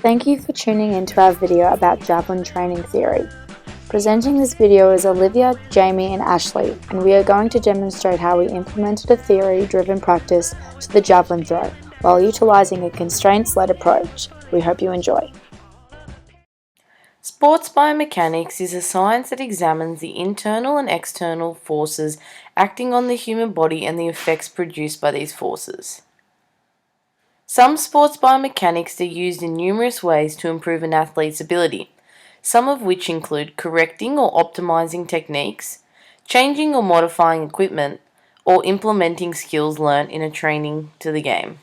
Thank you for tuning in to our video about Javelin training theory. Presenting this video is Olivia, Jamie and Ashley, and we are going to demonstrate how we implemented a theory-driven practice to the javelin throw while utilising a constraints-led approach. We hope you enjoy. Sports biomechanics is a science that examines the internal and external forces acting on the human body and the effects produced by these forces. Some sports biomechanics are used in numerous ways to improve an athlete's ability, some of which include correcting or optimizing techniques, changing or modifying equipment, or implementing skills learned in a training to the game.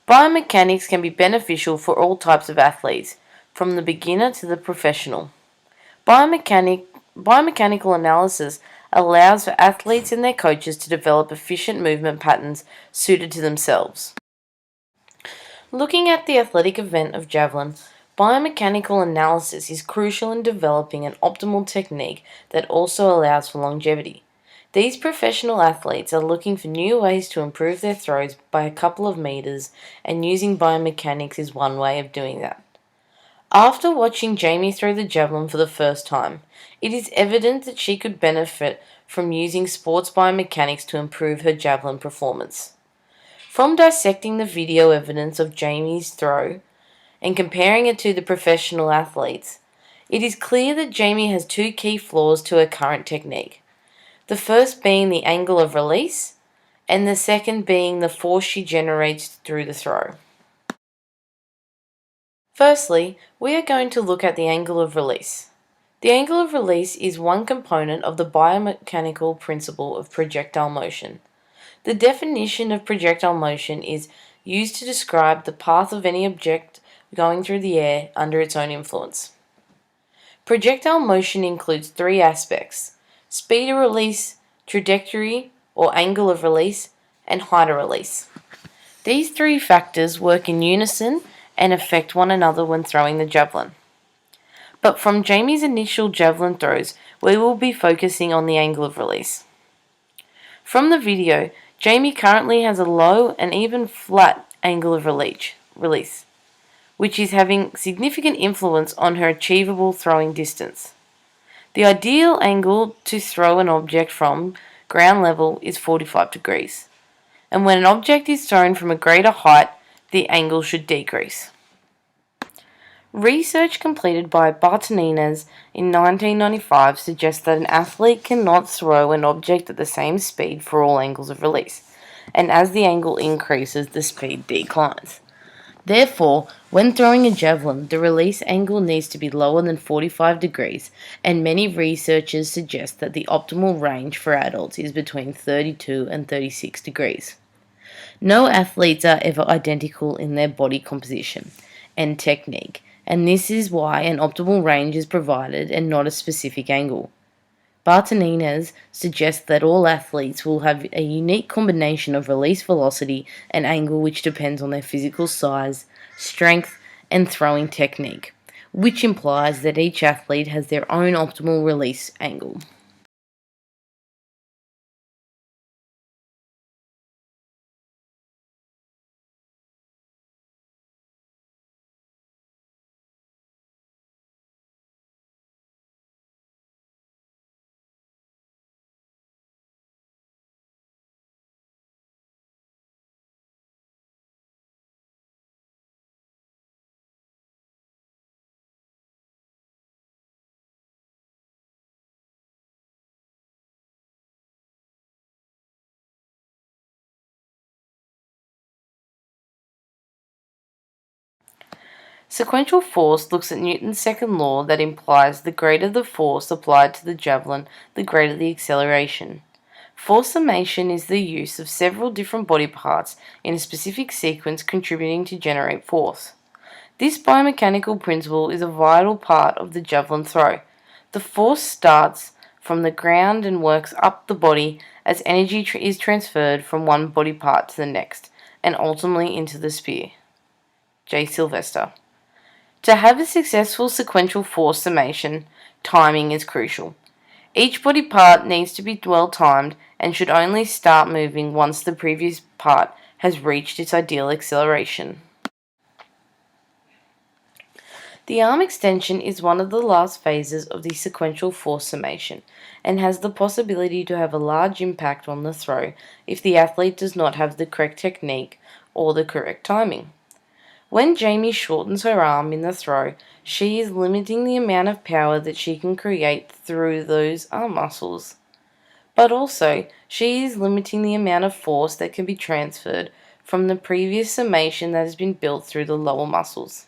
Biomechanics can be beneficial for all types of athletes, from the beginner to the professional. Biomechanical analysis allows for athletes and their coaches to develop efficient movement patterns suited to themselves. Looking at the athletic event of javelin, biomechanical analysis is crucial in developing an optimal technique that also allows for longevity. These professional athletes are looking for new ways to improve their throws by a couple of meters, and using biomechanics is one way of doing that. After watching Jamie throw the javelin for the first time, it is evident that she could benefit from using sports biomechanics to improve her javelin performance. From dissecting the video evidence of Jamie's throw and comparing it to the professional athletes, it is clear that Jamie has two key flaws to her current technique. The first being the angle of release, and the second being the force she generates through the throw. Firstly, we are going to look at the angle of release. The angle of release is one component of the biomechanical principle of projectile motion. The definition of projectile motion is used to describe the path of any object going through the air under its own influence. Projectile motion includes three aspects: speed of release, trajectory or angle of release, and height of release. These three factors work in unison and affect one another when throwing the javelin. But from Jamie's initial javelin throws, we will be focusing on the angle of release. From the video, Jamie currently has a low and even flat angle of release, which is having significant influence on her achievable throwing distance. The ideal angle to throw an object from ground level is 45 degrees, and when an object is thrown from a greater height, the angle should decrease. Research completed by Bartonines in 1995 suggests that an athlete cannot throw an object at the same speed for all angles of release, and as the angle increases, the speed declines. Therefore, when throwing a javelin, the release angle needs to be lower than 45 degrees, and many researchers suggest that the optimal range for adults is between 32 and 36 degrees. No athletes are ever identical in their body composition and technique, and this is why an optimal range is provided and not a specific angle. Bartonines suggests that all athletes will have a unique combination of release velocity and angle which depends on their physical size, strength, and throwing technique, which implies that each athlete has their own optimal release angle. Sequential force looks at Newton's second law that implies the greater the force applied to the javelin, the greater the acceleration. Force summation is the use of several different body parts in a specific sequence contributing to generate force. This biomechanical principle is a vital part of the javelin throw. The force starts from the ground and works up the body as energy is transferred from one body part to the next, and ultimately into the spear. J. Sylvester. To have a successful sequential force summation, timing is crucial. Each body part needs to be well timed and should only start moving once the previous part has reached its ideal acceleration. The arm extension is one of the last phases of the sequential force summation and has the possibility to have a large impact on the throw if the athlete does not have the correct technique or the correct timing. When Jamie shortens her arm in the throw, she is limiting the amount of power that she can create through those arm muscles. But also, she is limiting the amount of force that can be transferred from the previous summation that has been built through the lower muscles.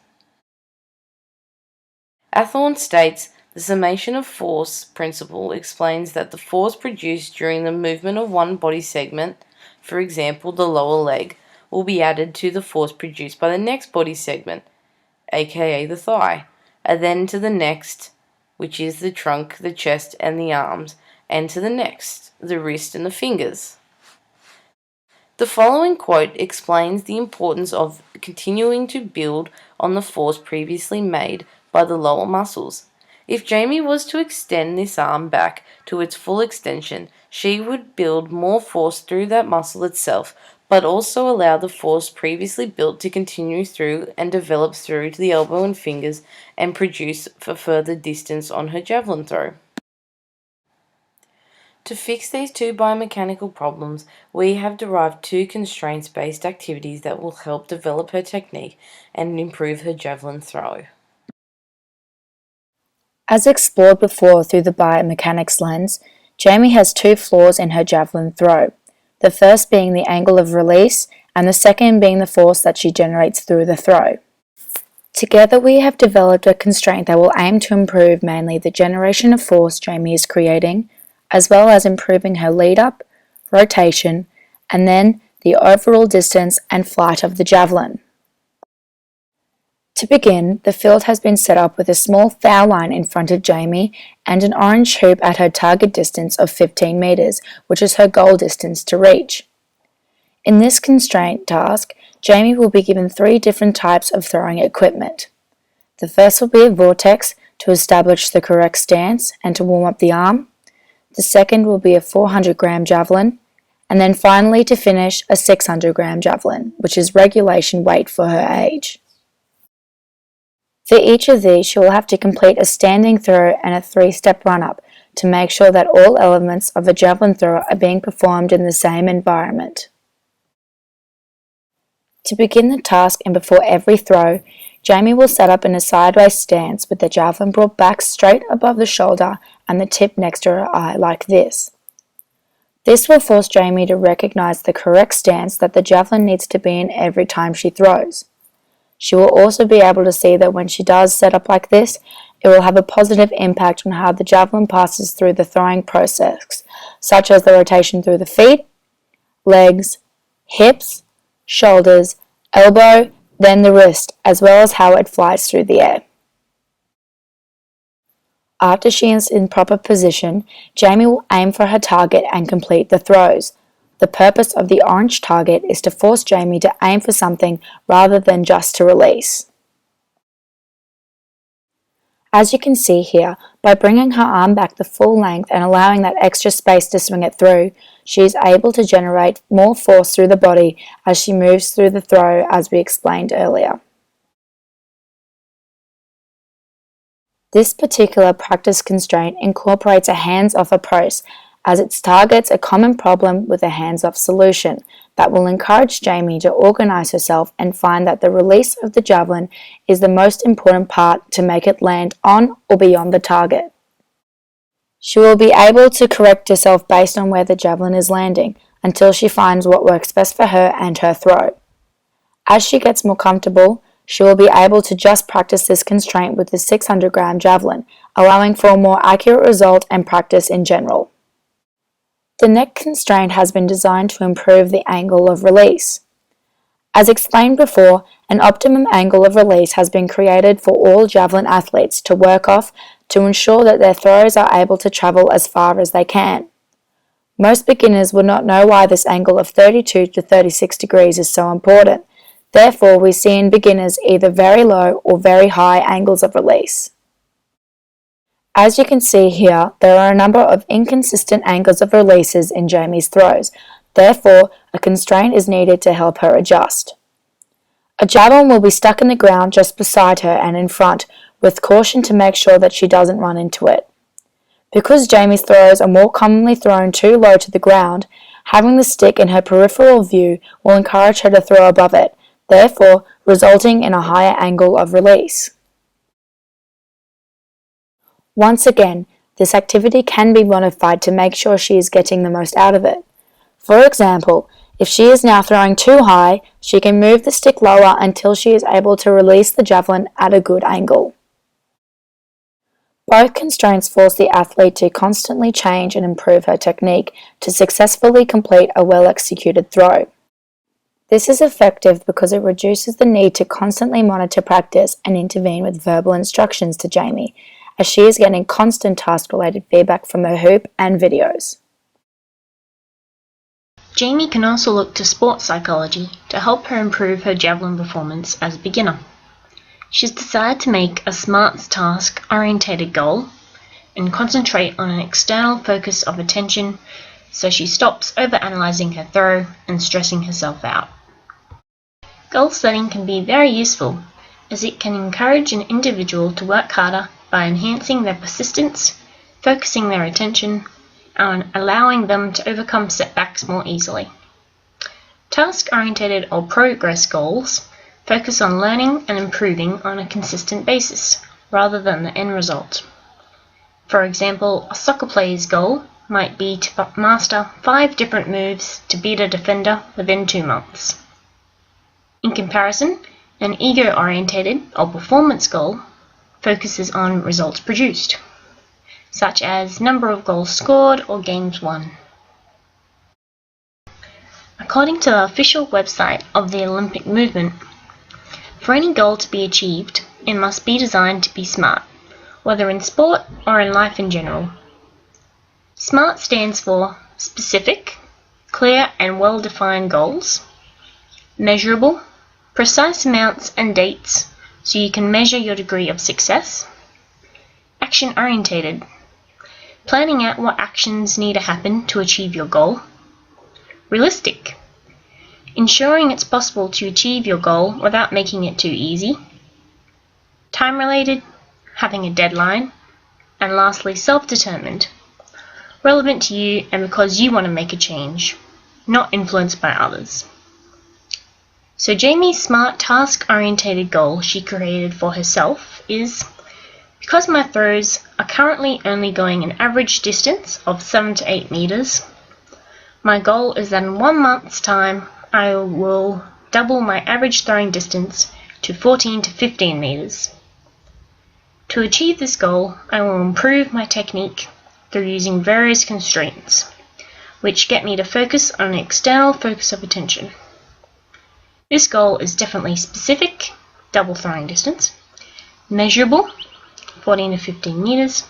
Athorn states the summation of force principle explains that the force produced during the movement of one body segment, for example the lower leg, will be added to the force produced by the next body segment, aka the thigh, and then to the next, which is the trunk, the chest, and the arms, and to the next, the wrist and the fingers. The following quote explains the importance of continuing to build on the force previously made by the lower muscles. If Jamie was to extend this arm back to its full extension, she would build more force through that muscle itself, but also allow the force previously built to continue through and develop through to the elbow and fingers and produce for further distance on her javelin throw. To fix these two biomechanical problems, we have derived two constraints-based activities that will help develop her technique and improve her javelin throw. As explored before through the biomechanics lens, Jamie has two flaws in her javelin throw, the first being the angle of release and the second being the force that she generates through the throw. Together we have developed a constraint that will aim to improve mainly the generation of force Jamie is creating, as well as improving her lead up, rotation, and then the overall distance and flight of the javelin. To begin, the field has been set up with a small foul line in front of Jamie and an orange hoop at her target distance of 15 metres, which is her goal distance to reach. In this constraint task, Jamie will be given 3 different types of throwing equipment. The first will be a vortex to establish the correct stance and to warm up the arm. The second will be a 400-gram javelin, and then finally to finish a 600-gram javelin, which is regulation weight for her age. For each of these, she will have to complete a standing throw and a 3-step run-up to make sure that all elements of a javelin throw are being performed in the same environment. To begin the task and before every throw, Jamie will set up in a sideways stance with the javelin brought back straight above the shoulder and the tip next to her eye like this. This will force Jamie to recognise the correct stance that the javelin needs to be in every time she throws. She will also be able to see that when she does set up like this, it will have a positive impact on how the javelin passes through the throwing process, such as the rotation through the feet, legs, hips, shoulders, elbow, then the wrist, as well as how it flies through the air. After she is in proper position, Jamie will aim for her target and complete the throws. The purpose of the orange target is to force Jamie to aim for something rather than just to release. As you can see here, by bringing her arm back the full length and allowing that extra space to swing it through, she is able to generate more force through the body as she moves through the throw, as we explained earlier. This particular practice constraint incorporates a hands-off approach as it targets a common problem with a hands-off solution that will encourage Jamie to organise herself and find that the release of the javelin is the most important part to make it land on or beyond the target. She will be able to correct herself based on where the javelin is landing until she finds what works best for her and her throw. As she gets more comfortable, she will be able to just practice this constraint with the 600-gram javelin, allowing for a more accurate result and practice in general. The neck constraint has been designed to improve the angle of release. As explained before, an optimum angle of release has been created for all javelin athletes to work off to ensure that their throws are able to travel as far as they can. Most beginners would not know why this angle of 32 to 36 degrees is so important. Therefore, we see in beginners either very low or very high angles of release. As you can see here, there are a number of inconsistent angles of releases in Jamie's throws. Therefore, a constraint is needed to help her adjust. A javelin will be stuck in the ground just beside her and in front, with caution to make sure that she doesn't run into it. Because Jamie's throws are more commonly thrown too low to the ground, having the stick in her peripheral view will encourage her to throw above it, therefore resulting in a higher angle of release. Once again, this activity can be modified to make sure she is getting the most out of it. For example, if she is now throwing too high, she can move the stick lower until she is able to release the javelin at a good angle. Both constraints force the athlete to constantly change and improve her technique to successfully complete a well-executed throw. This is effective because it reduces the need to constantly monitor practice and intervene with verbal instructions to Jamie, as she is getting constant task-related feedback from her hoop and videos. Jamie can also look to sports psychology to help her improve her javelin performance as a beginner. She's decided to make a SMART task-orientated goal and concentrate on an external focus of attention so she stops overanalyzing her throw and stressing herself out. Goal setting can be very useful as it can encourage an individual to work harder by enhancing their persistence, focusing their attention, and allowing them to overcome setbacks more easily. Task-orientated or progress goals focus on learning and improving on a consistent basis, rather than the end result. For example, a soccer player's goal might be to master 5 different moves to beat a defender within 2 months. In comparison, an ego-orientated or performance goal focuses on results produced, such as number of goals scored or games won. According to the official website of the Olympic movement, for any goal to be achieved, it must be designed to be SMART, whether in sport or in life in general. SMART stands for specific, clear and well-defined goals, measurable, precise amounts and dates so you can measure your degree of success, action-orientated, planning out what actions need to happen to achieve your goal, realistic, ensuring it's possible to achieve your goal without making it too easy, time-related, having a deadline, and lastly self-determined, relevant to you and because you want to make a change, not influenced by others. So Jamie's SMART task-orientated goal she created for herself is, because my throws are currently only going an average distance of 7 to 8 meters, my goal is that in 1 month's time I will double my average throwing distance to 14 to 15 meters. To achieve this goal, I will improve my technique through using various constraints, which get me to focus on an external focus of attention. This goal is definitely specific, double throwing distance, measurable, 14 to 15 meters,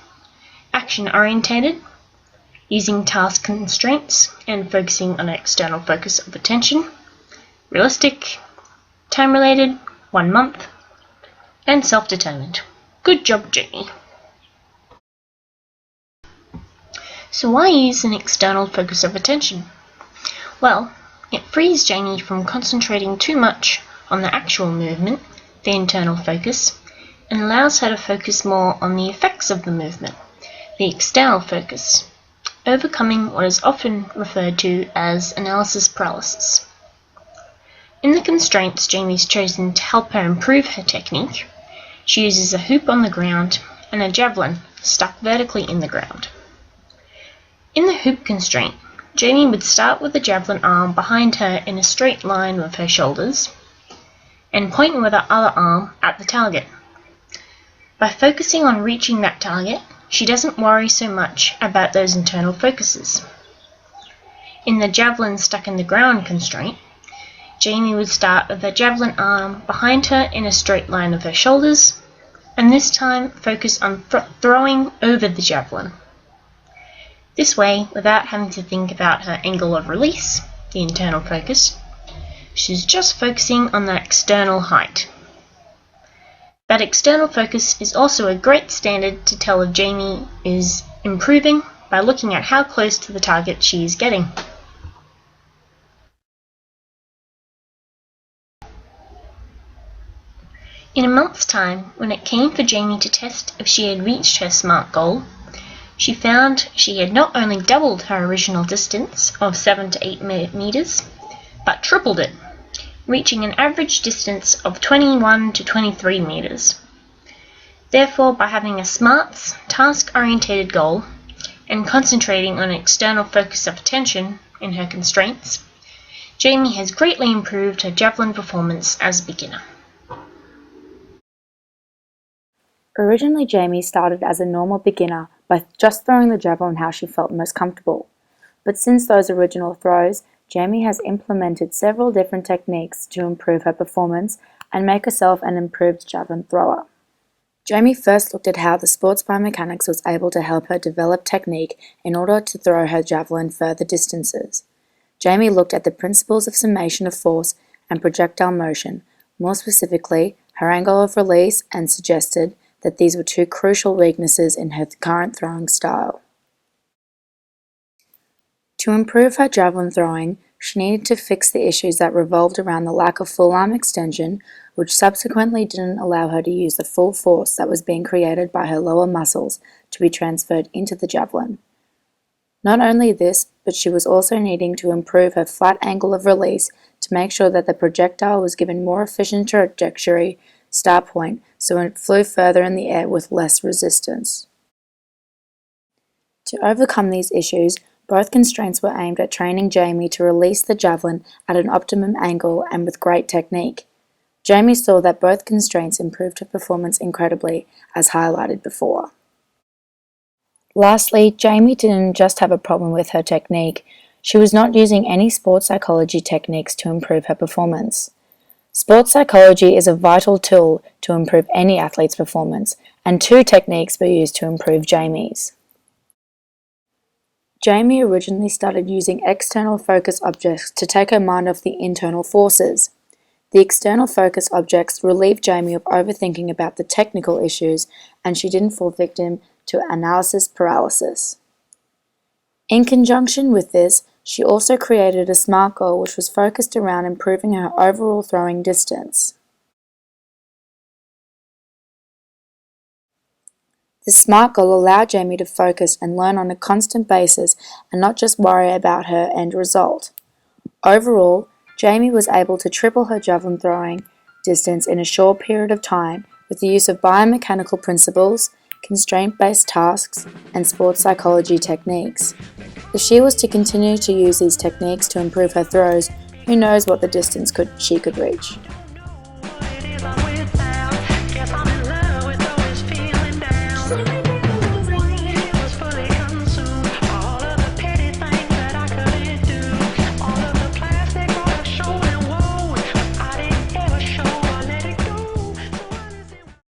action-orientated, using task constraints and focusing on an external focus of attention, realistic, time-related, 1 month, and self-determined. Good job, Jamie. So why use an external focus of attention? Well, it frees Jamie from concentrating too much on the actual movement, the internal focus, and allows her to focus more on the effects of the movement, the external focus, overcoming what is often referred to as analysis paralysis. In the constraints Jamie's chosen to help her improve her technique, she uses a hoop on the ground and a javelin stuck vertically in the ground. In the hoop constraint, Jamie would start with the javelin arm behind her in a straight line with her shoulders and point with her other arm at the target. By focusing on reaching that target, she doesn't worry so much about those internal focuses. In the javelin stuck in the ground constraint, Jamie would start with the javelin arm behind her in a straight line with her shoulders, and this time focus on throwing over the javelin. This way, without having to think about her angle of release, the internal focus, she's just focusing on that external height. That external focus is also a great standard to tell if Jamie is improving by looking at how close to the target she is getting. In a month's time, when it came for Jamie to test if she had reached her SMART goal, she found she had not only doubled her original distance of 7 to 8 meters, but tripled it, reaching an average distance of 21 to 23 meters. Therefore, by having a SMART, task-oriented goal, and concentrating on external focus of attention in her constraints, Jamie has greatly improved her javelin performance as a beginner. Originally, Jamie started as a normal beginner by just throwing the javelin how she felt most comfortable. But since those original throws, Jamie has implemented several different techniques to improve her performance and make herself an improved javelin thrower. Jamie first looked at how the sports biomechanics was able to help her develop technique in order to throw her javelin further distances. Jamie looked at the principles of summation of force and projectile motion, more specifically, her angle of release, and suggested that these were two crucial weaknesses in her current throwing style. To improve her javelin throwing, she needed to fix the issues that revolved around the lack of full arm extension, which subsequently didn't allow her to use the full force that was being created by her lower muscles to be transferred into the javelin. Not only this, but she was also needing to improve her flat angle of release to make sure that the projectile was given more efficient trajectory start point so it flew further in the air with less resistance. To overcome these issues, both constraints were aimed at training Jamie to release the javelin at an optimum angle and with great technique. Jamie saw that both constraints improved her performance incredibly, as highlighted before. Lastly, Jamie didn't just have a problem with her technique, she was not using any sports psychology techniques to improve her performance. Sports psychology is a vital tool to improve any athlete's performance, and two techniques were used to improve Jamie's. Jamie originally started using external focus objects to take her mind off the internal forces. The external focus objects relieved Jamie of overthinking about the technical issues, and she didn't fall victim to analysis paralysis. In conjunction with this, she also created a SMART goal which was focused around improving her overall throwing distance. The SMART goal allowed Jamie to focus and learn on a constant basis and not just worry about her end result. Overall, Jamie was able to triple her javelin throwing distance in a short period of time with the use of biomechanical principles, constraint-based tasks, and sports psychology techniques. If she was to continue to use these techniques to improve her throws, who knows what the distance she could reach.